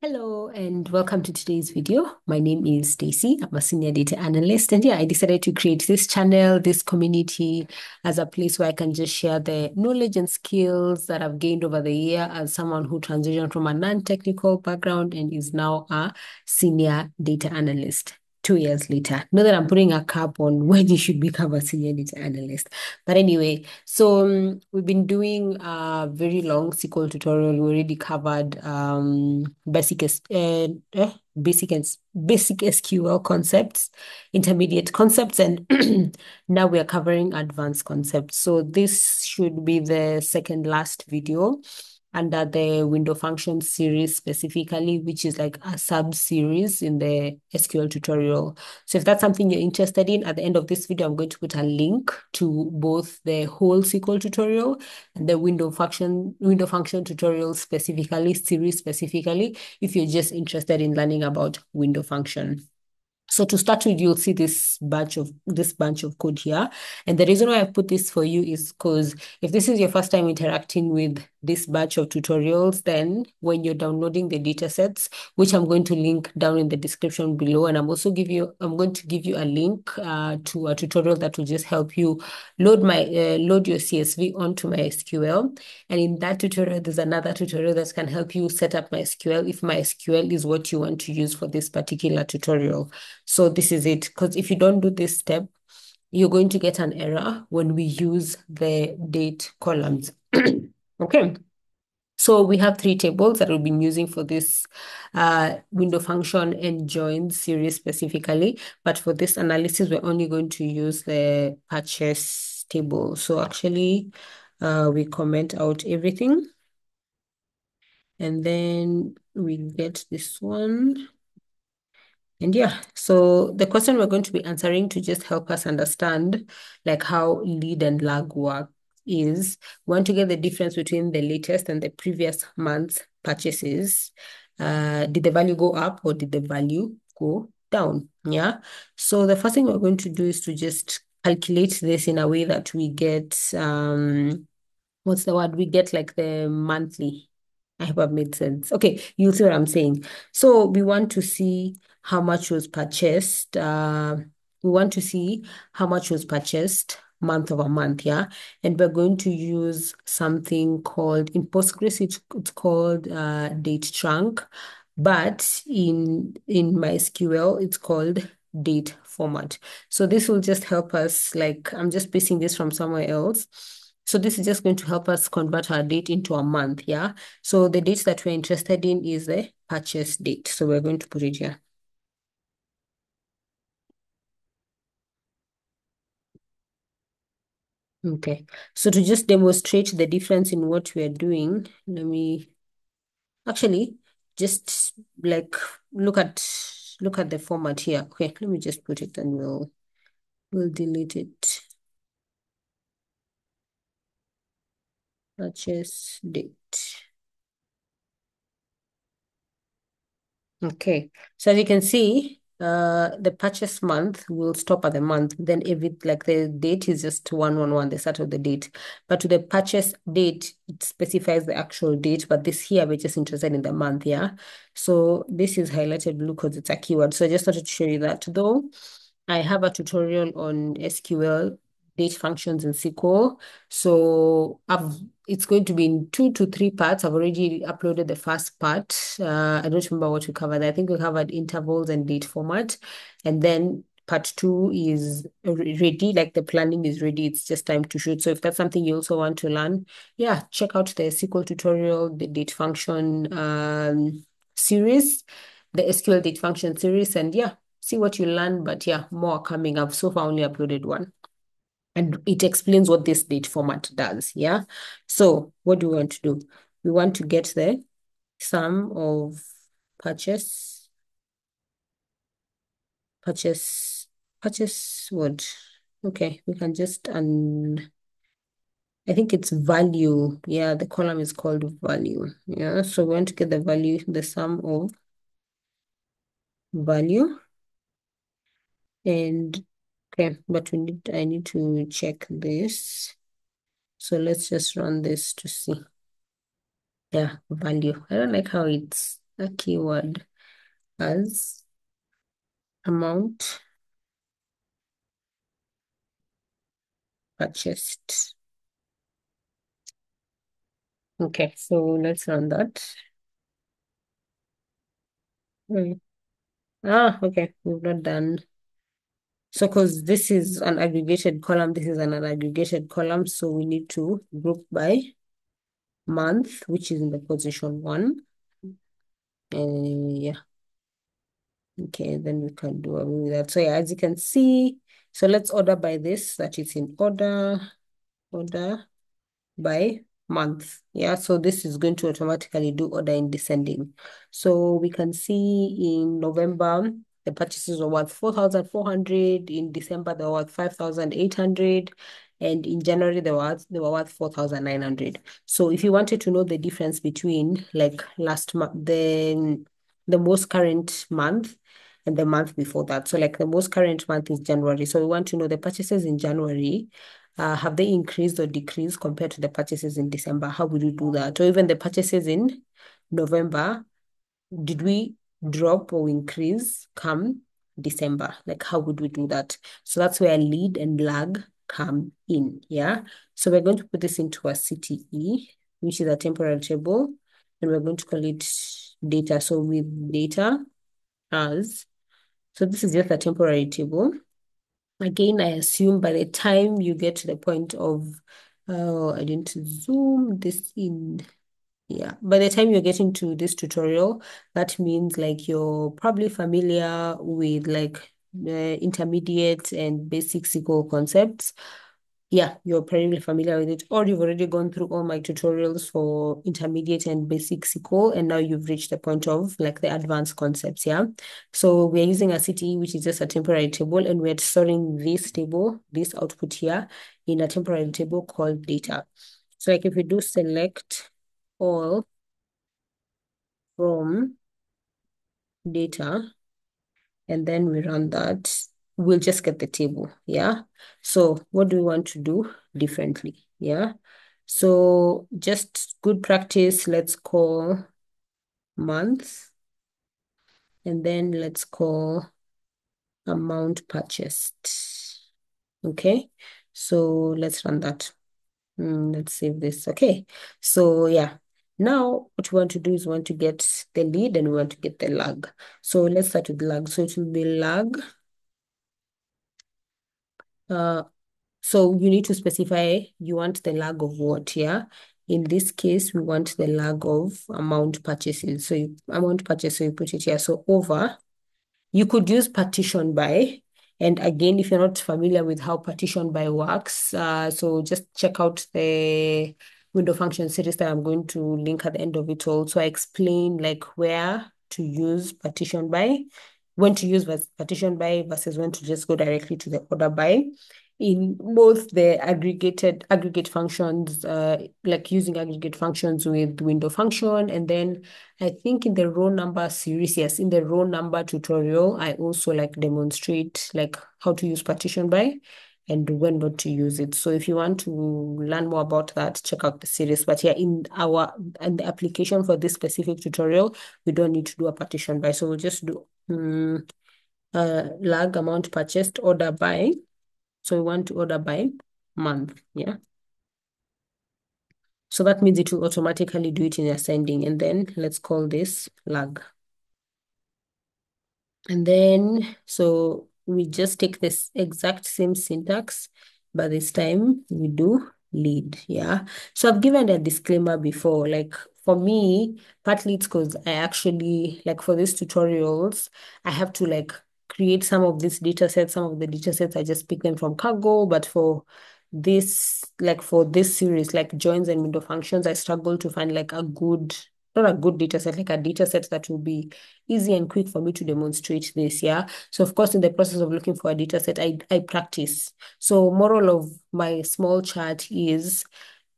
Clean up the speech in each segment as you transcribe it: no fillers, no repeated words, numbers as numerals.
Hello and welcome to today's video. My name is Stacy. I'm a senior data analyst, and I decided to create this channel, this community, as a place where I can just share the knowledge and skills that I've gained over the year as someone who transitioned from a non-technical background and is now a senior data analyst. 2 years later, not that I'm putting a cap on when you should become a senior data analyst, but anyway, so we've been doing a very long SQL tutorial. We already covered basic SQL concepts, intermediate concepts, and now we are covering advanced concepts. So this should be the second last video under the window function series specifically, which is like a sub-series in the SQL tutorial. So if that's something you're interested in, at the end of this video, I'm going to put a link to both the whole SQL tutorial and the window function tutorial specifically, series specifically, if you're just interested in learning about window function. So to start with, you'll see this bunch of code here. And the reason why I put this for you is because if this is your first time interacting with this batch of tutorials, then when you're downloading the data sets, which I'm going to link down in the description below, and I'm going to give you a link to a tutorial that will just help you load your CSV onto MySQL. And in that tutorial, there's another tutorial that can help you set up MySQL if MySQL is what you want to use for this particular tutorial. So this is it, because if you don't do this step, you're going to get an error when we use the date columns. Okay. So we have three tables that we've been using for this window function and join series specifically. But for this analysis, we're only going to use the purchase table. So actually, we comment out everything. And then we get this one. And so the question we're going to be answering to just help us understand like how lead and lag work is we want to get the difference between the latest and the previous month's purchases. Did the value go up or did the value go down? Yeah. So the first thing we're going to do is to just calculate this in a way that we get what's the word? We get like the monthly. I hope I've made sense. Okay, you'll see what I'm saying. So we want to see how much was purchased. We want to see how much was purchased month over month, yeah? And we're going to use something called, in Postgres, it's called date trunk, but in MySQL, it's called date format. So this will just help us, like, I'm just pasting this from somewhere else. So this is just going to help us convert our date into a month, yeah? So the date that we're interested in is the purchase date. So we're going to put it here. Okay. So to just demonstrate the difference in what we're doing, let me actually just like look at the format here. Okay, let me just put it and we'll delete it. Purchase date. Okay, so as you can see, the purchase month will stop at the month. Then like the date is just 111, the start of the date. But to the purchase date, it specifies the actual date. But this here, we're just interested in the month, yeah. So this is highlighted blue because it's a keyword. So I just wanted to show you that. Though I have a tutorial on SQL date functions in SQL. So it's going to be in 2 to 3 parts. I've already uploaded the first part. I don't remember what we covered. I think we covered intervals and date format. And then part two is ready, like the planning is ready. It's just time to shoot. So if that's something you also want to learn, check out the SQL tutorial, the date function series, the SQL date function series, and see what you learn. But more coming up. So far, only uploaded one. And it explains what this date format does. Yeah. So what do we want to do? We want to get the sum of purchase, purchase what? Okay, we can just, I think it's value. Yeah, the column is called value. Yeah, so we want to get the value, the sum of value. And okay, but I need to check this. So let's just run this to see. Yeah, value. I don't like how it's a keyword as amount purchased. Okay, so let's run that. Hmm. Okay, we've not done. So, because this is an aggregated column, this is an unaggregated column, so we need to group by month, which is in the position one. Yeah. Okay, then we can do away with that. So yeah, as you can see, so let's order by this, that it's in order by month. Yeah, so this is going to automatically do order in descending. So we can see in November, the purchases were worth 4,400. In December, they were worth 5,800. And in January, they were worth 4,900. So if you wanted to know the difference between like last month, then the most current month and the month before that. So like the most current month is January. So we want to know the purchases in January, have they increased or decreased compared to the purchases in December? How would you do that? Or even the purchases in November, did we drop or increase come December? Like, how would we do that? So that's where lead and lag come in. Yeah. So we're going to put this into a CTE, which is a temporal table, and we're going to call it data. So with data as, so this is just a temporary table. Again, I assume by the time you get to the point of, oh, I didn't zoom this in. Yeah, by the time you're getting to this tutorial, that means like you're probably familiar with like intermediate and basic SQL concepts. Yeah, you're probably familiar with it, or you've already gone through all my tutorials for intermediate and basic SQL, and now you've reached the point of like the advanced concepts. Yeah. So we're using a CTE, which is just a temporary table, and we're storing this table, this output here, in a temporary table called data. So like if we do select all from data, and then we run that, we'll just get the table. Yeah. So what do we want to do differently? Yeah. So just good practice, let's call month, and then let's call amount purchased. Okay. So let's run that. Let's save this. Okay. So yeah. Now what we want to do is we want to get the lead and we want to get the lag. So let's start with lag. So it will be lag. Uh, So you need to specify you want the lag of what, yeah? In this case, we want the lag of amount purchases. So amount purchase, so you put it here. So over, you could use partition by. And again, if you're not familiar with how partition by works, so just check out the window function series that I'm going to link at the end of it all. So I explain like where to use partition by, when to use partition by versus when to just go directly to the order by. In both the aggregate functions, like using aggregate functions with window function, and then I think in the row number series, yes, in the row number tutorial, I also like demonstrate like how to use partition by and when not to use it. So if you want to learn more about that, check out the series. But yeah, in the application for this specific tutorial, we don't need to do a partition by. So we'll just do lag amount purchased order by. So we want to order by month. Yeah. So that means it will automatically do it in ascending. And then let's call this lag. And then, so we just take this exact same syntax, but this time we do lead. Yeah. So I've given a disclaimer before, like for me, partly it's because I actually, like for these tutorials, I have to like create some of these data sets. Some of the data sets, I just pick them from Kaggle, but for this, like for this series, like joins and window functions, I struggle to find like a good, not a good data set, like a data set that will be easy and quick for me to demonstrate this. Yeah. So of course, in the process of looking for a data set, I practice. So moral of my small chart is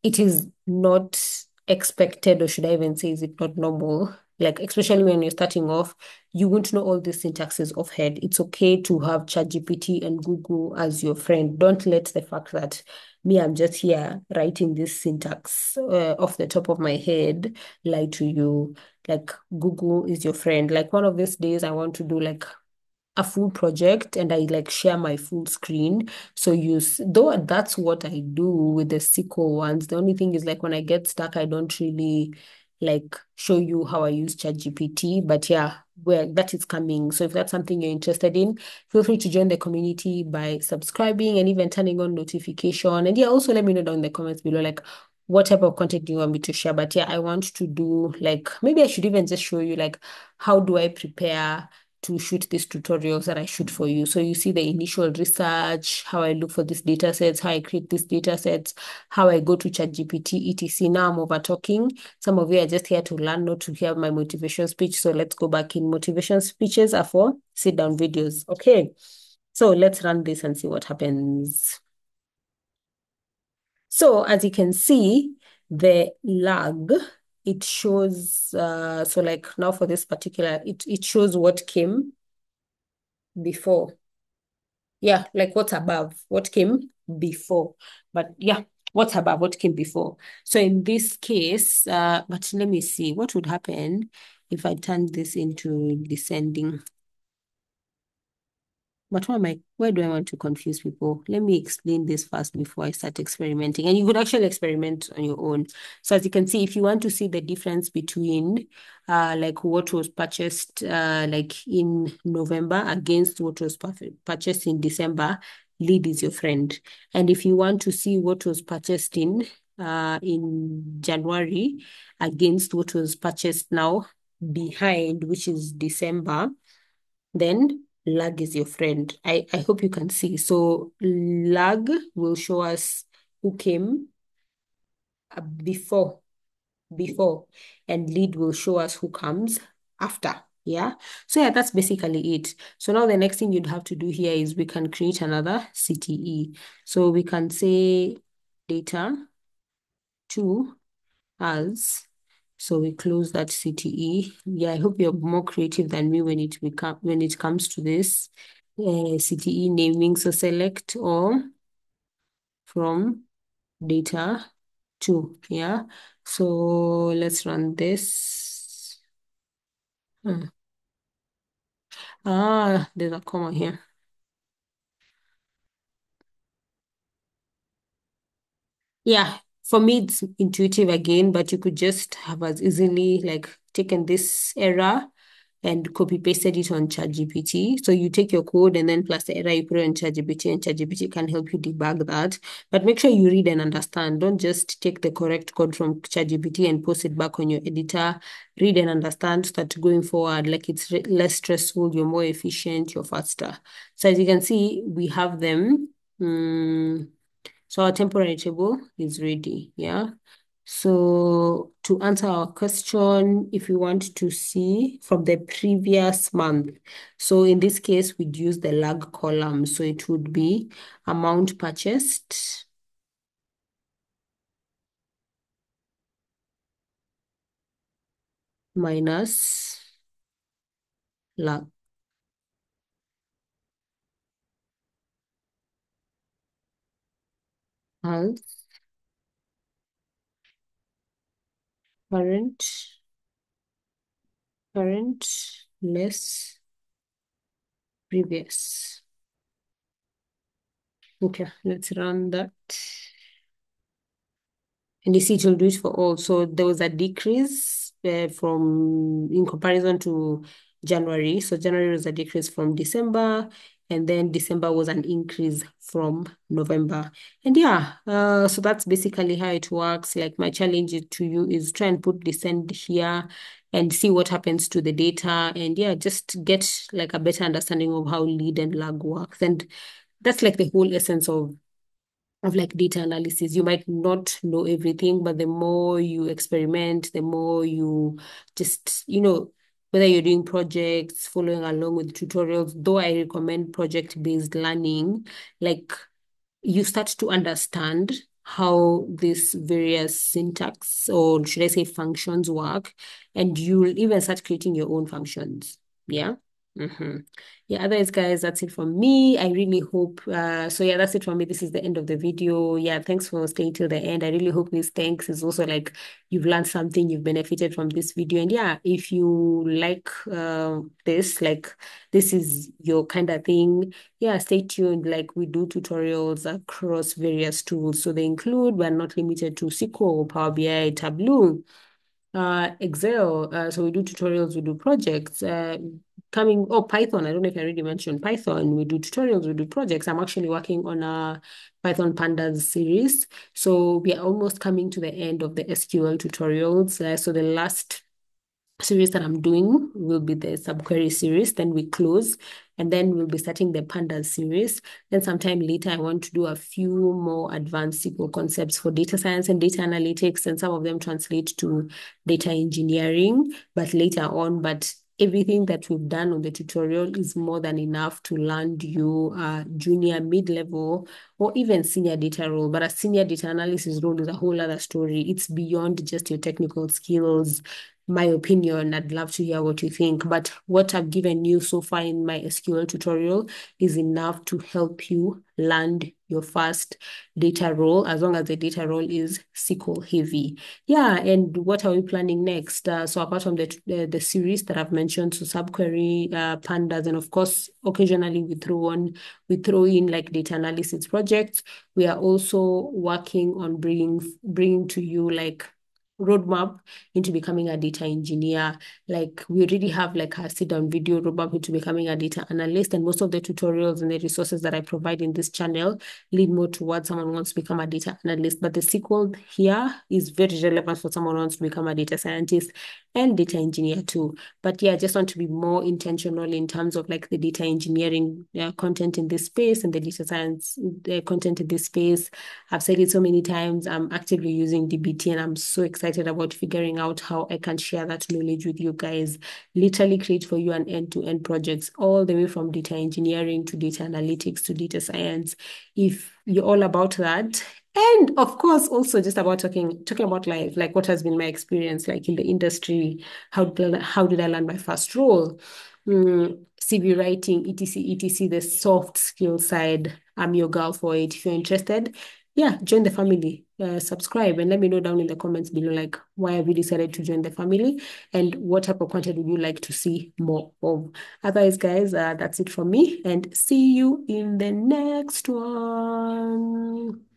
it is not expected, or should I even say, is it not normal? Like, especially when you're starting off, you won't know all these syntaxes off head. It's okay to have ChatGPT and Google as your friend. Don't let the fact that Me, I'm just here writing this syntax off the top of my head, lie to you. Like Google is your friend. Like one of these days, I want to do like a full project and I like share my full screen. So though that's what I do with the SQL ones. The only thing is like when I get stuck, I don't really like show you how I use ChatGPT. But yeah, well, that is coming. So if that's something you're interested in, feel free to join the community by subscribing and even turning on notification. And yeah, also let me know down in the comments below, like what type of content do you want me to share? But yeah, I want to do like maybe I should even just show you like how do I prepare to shoot these tutorials that I shoot for you. So you see the initial research, how I look for these data sets, how I create these data sets, how I go to ChatGPT, etc. Now I'm over talking. Some of you are just here to learn, not to hear my motivation speech. So let's go back in. Motivation speeches are for sit down videos. Okay. So let's run this and see what happens. So as you can see, the lag, it shows, so like now for this particular, it shows what came before. Yeah, like what's above, what came before. But yeah, what's above, what came before. So in this case, but let me see, what would happen if I turn this into descending? But why do I want to confuse people? Let me explain this first before I start experimenting. And you could actually experiment on your own. So as you can see, if you want to see the difference between like what was purchased like in November against what was purchased in December, lead is your friend. And if you want to see what was purchased in January against what was purchased now behind, which is December, then lag is your friend. I hope you can see. So lag will show us who came before, and lead will show us who comes after. Yeah. So yeah, that's basically it. So now the next thing you'd have to do here is we can create another CTE. So we can say data to as. So we close that CTE. Yeah, I hope you're more creative than me when it comes to this CTE naming. So select all from data to. Yeah. So let's run this. Hmm. There's a comma here. Yeah, for me it's intuitive again, but you could just have as easily like taken this error and copy pasted it on ChatGPT. So you take your code and then plus the error you put it on ChatGPT, and ChatGPT can help you debug that. But make sure you read and understand. Don't just take the correct code from ChatGPT and post it back on your editor. Read and understand so that going forward, like it's less stressful, you're more efficient, you're faster. So as you can see, we have them. So our temporary table is ready. Yeah. So to answer our question, if you want to see from the previous month, so in this case, we'd use the lag column. So it would be amount purchased minus lag as current, current less previous. Okay, let's run that. And you see, it will do it for all. So there was a decrease from in comparison to January. So January was a decrease from December, and then December was an increase from November. And yeah, so that's basically how it works. Like my challenge to you is try and put descend here and see what happens to the data. And yeah, just get like a better understanding of how lead and lag works. And that's like the whole essence of like data analysis. You might not know everything, but the more you experiment, the more you just, whether you're doing projects, following along with tutorials, though I recommend project-based learning, like you start to understand how these various syntax, or should I say functions, work, and you'll even start creating your own functions. Yeah. Mm-hmm. Yeah, otherwise, guys, that's it from me. I really hope, so yeah, that's it from me. This is the end of the video. Yeah, thanks for staying till the end. I really hope this thanks is also like you've learned something, you've benefited from this video. And yeah, if you like this, like this is your kind of thing, yeah, stay tuned. Like we do tutorials across various tools. So they include, but not limited to SQL, Power BI, Tableau, Excel. So we do tutorials, we do projects. Python. I don't know if I already mentioned Python. We do tutorials, we do projects. I'm actually working on a Python Pandas series. So we are almost coming to the end of the SQL tutorials. So the last series that I'm doing will be the subquery series. Then we close, and then we'll be starting the pandas series. Then sometime later, I want to do a few more advanced SQL concepts for data science and data analytics, and some of them translate to data engineering, but later on. But everything that we've done on the tutorial is more than enough to land you a junior, mid-level, or even senior data role. But a senior data analysis role is a whole other story. It's beyond just your technical skills. My opinion, I'd love to hear what you think. But what I've given you so far in my SQL tutorial is enough to help you land your first data role, as long as the data role is SQL heavy. Yeah, and what are we planning next? So apart from the series that I've mentioned, so subquery, pandas, and of course, occasionally we throw in like data analysis projects. We are also working on bringing to you like roadmap into becoming a data engineer. Like we already have like a sit down video roadmap into becoming a data analyst, and most of the tutorials and the resources that I provide in this channel lead more towards someone who wants to become a data analyst. But the sequel here is very relevant for someone who wants to become a data scientist and data engineer too. But yeah, I just want to be more intentional in terms of like the data engineering content in this space and the data science content in this space. I've said it so many times. I'm actively using DBT, and I'm so excited about figuring out how I can share that knowledge with you guys. Literally create for you an end-to-end projects all the way from data engineering to data analytics to data science. If you're all about that, and of course, also just about talking about life, like what has been my experience like in the industry, how did I land my first role? CV writing, etc., the soft skill side. I'm your girl for it. If you're interested, yeah, join the family, subscribe, and let me know down in the comments below, like why have you decided to join the family and what type of content would you like to see more of. Otherwise, guys, that's it from me, and see you in the next one.